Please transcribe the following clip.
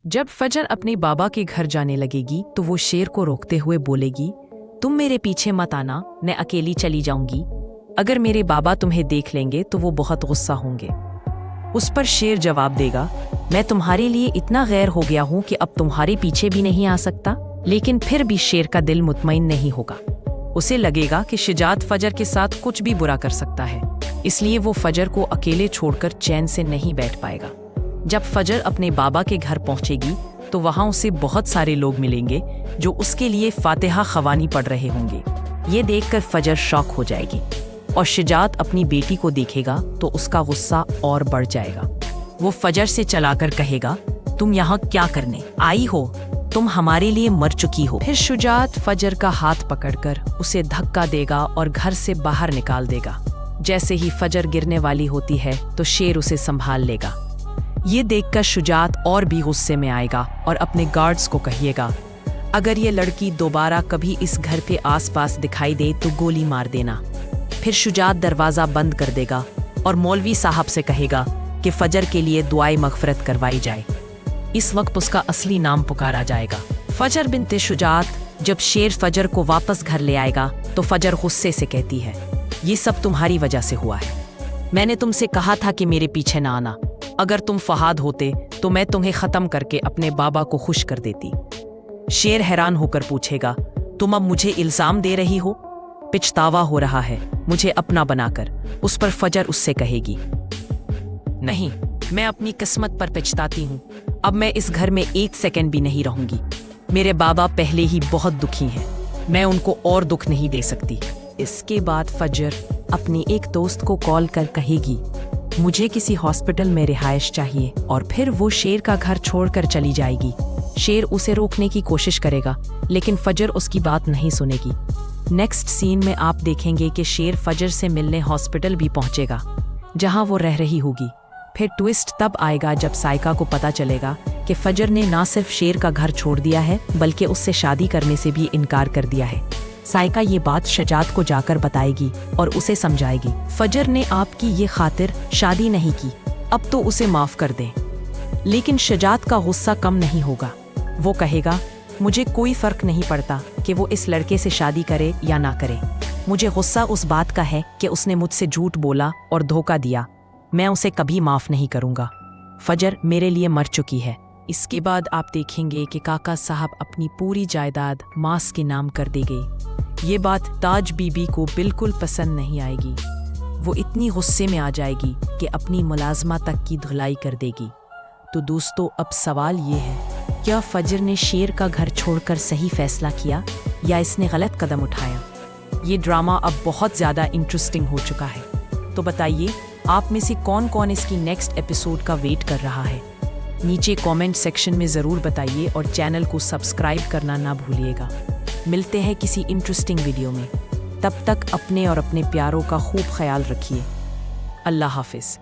जब फजर अपने बाबा के घर जाने लगेगी तो वो शेर को रोकते हुए बोलेगी, तुम मेरे पीछे मत आना, मैं अकेली चली जाऊंगी। अगर मेरे बाबा तुम्हें देख लेंगे तो वो बहुत गुस्सा होंगे। उस पर शेर जवाब देगा, मैं तुम्हारे लिए इतना गैर हो गया हूं कि अब तुम्हारे पीछे भी नहीं आ सकता। लेकिन फिर भी शेर का दिल मुतमईन नहीं होगा। उसे लगेगा कि शुजात फजर के साथ कुछ भी बुरा कर सकता है, इसलिए वो फजर को अकेले छोड़कर चैन से नहीं बैठ पाएगा। जब फजर अपने बाबा के घर पहुंचेगी तो वहां उसे बहुत सारे लोग मिलेंगे जो उसके लिए फातिहा ख़वानी पढ़ रहे होंगे। ये देखकर फजर शॉक हो जाएगी और शुजात अपनी बेटी को देखेगा तो उसका गुस्सा और बढ़ जाएगा। वो फजर से चलाकर कहेगा, तुम यहाँ क्या करने आई हो? तुम हमारे लिए मर चुकी हो। फिर शुजात फजर का हाथ पकड़कर उसे धक्का देगा और घर से बाहर निकाल देगा। जैसे ही फजर गिरने वाली होती है तो शेर उसे संभाल लेगा। ये देखकर शुजात और भी गुस्से में आएगा और अपने गार्ड्स को कहिएगा, अगर ये लड़की दोबारा कभी इस घर के आसपास दिखाई दे तो गोली मार देना। फिर शुजात दरवाज़ा बंद कर देगा और मौलवी साहब से कहेगा कि फजर के लिए दुआए मगफरत करवाई जाए। इस वक्त उसका असली नाम पुकारा जाएगा, फजर बिन्ते शुजात। जब शेर फजर को वापस घर ले आएगा तो फजर गुस्से से कहती है, ये सब तुम्हारी वजह से हुआ है। मैंने तुमसे कहा था कि मेरे पीछे ना आना। अगर तुम फहाद होते तो मैं तुम्हें ख़त्म करके अपने बाबा को खुश कर देती। शेर हैरान होकर पूछेगा, तुम अब मुझे इल्ज़ाम दे रही हो? पिछतावा हो रहा है मुझे अपना बनाकर। उस पर फजर उससे कहेगी, नहीं, मैं अपनी किस्मत पर पछताती हूँ। अब मैं इस घर में एक सेकंड भी नहीं रहूंगी। मेरे बाबा पहले ही बहुत दुखी हैं, मैं उनको और दुख नहीं दे सकती। इसके बाद फजर अपनी एक दोस्त को कॉल कर कहेगी, मुझे किसी हॉस्पिटल में रिहाइश चाहिए, और फिर वो शेर का घर छोड़कर चली जाएगी। शेर उसे रोकने की कोशिश करेगा लेकिन फजर उसकी बात नहीं सुनेगी। नेक्स्ट सीन में आप देखेंगे कि शेर फजर से मिलने हॉस्पिटल भी पहुंचेगा जहां वो रह रही होगी। फिर ट्विस्ट तब आएगा जब साइका को पता चलेगा कि फजर ने ना सिर्फ शेर का घर छोड़ दिया है बल्कि उससे शादी करने से भी इनकार कर दिया है। साइका ये बात शुजात को जाकर बताएगी और उसे समझाएगी, फजर ने आपकी ये खातिर शादी नहीं की, अब तो उसे माफ कर दें। लेकिन शुजात का गुस्सा कम नहीं होगा। वो कहेगा, मुझे कोई फर्क नहीं पड़ता कि वो इस लड़के से शादी करे या ना करे। मुझे गुस्सा उस बात का है कि उसने मुझसे झूठ बोला और धोखा दिया। मैं उसे कभी माफ नहीं करूंगा। फजर मेरे लिए मर चुकी है। इसके बाद आप देखेंगे कि काका साहब अपनी पूरी जायदाद मास के नाम कर देंगे। ये बात ताज बीबी को बिल्कुल पसंद नहीं आएगी। वो इतनी गुस्से में आ जाएगी कि अपनी मुलाजमा तक की धुलाई कर देगी। तो दोस्तों, अब सवाल ये है, क्या फजर ने शेर का घर छोड़कर सही फैसला किया या इसने गलत कदम उठाया? ये ड्रामा अब बहुत ज़्यादा इंटरेस्टिंग हो चुका है। तो बताइए, आप में से कौन कौन इसकी नेक्स्ट एपिसोड का वेट कर रहा है? नीचे कमेंट सेक्शन में ज़रूर बताइए और चैनल को सब्सक्राइब करना ना भूलिएगा। मिलते हैं किसी इंटरेस्टिंग वीडियो में। तब तक अपने और अपने प्यारों का खूब ख्याल रखिए। अल्लाह हाफिज़।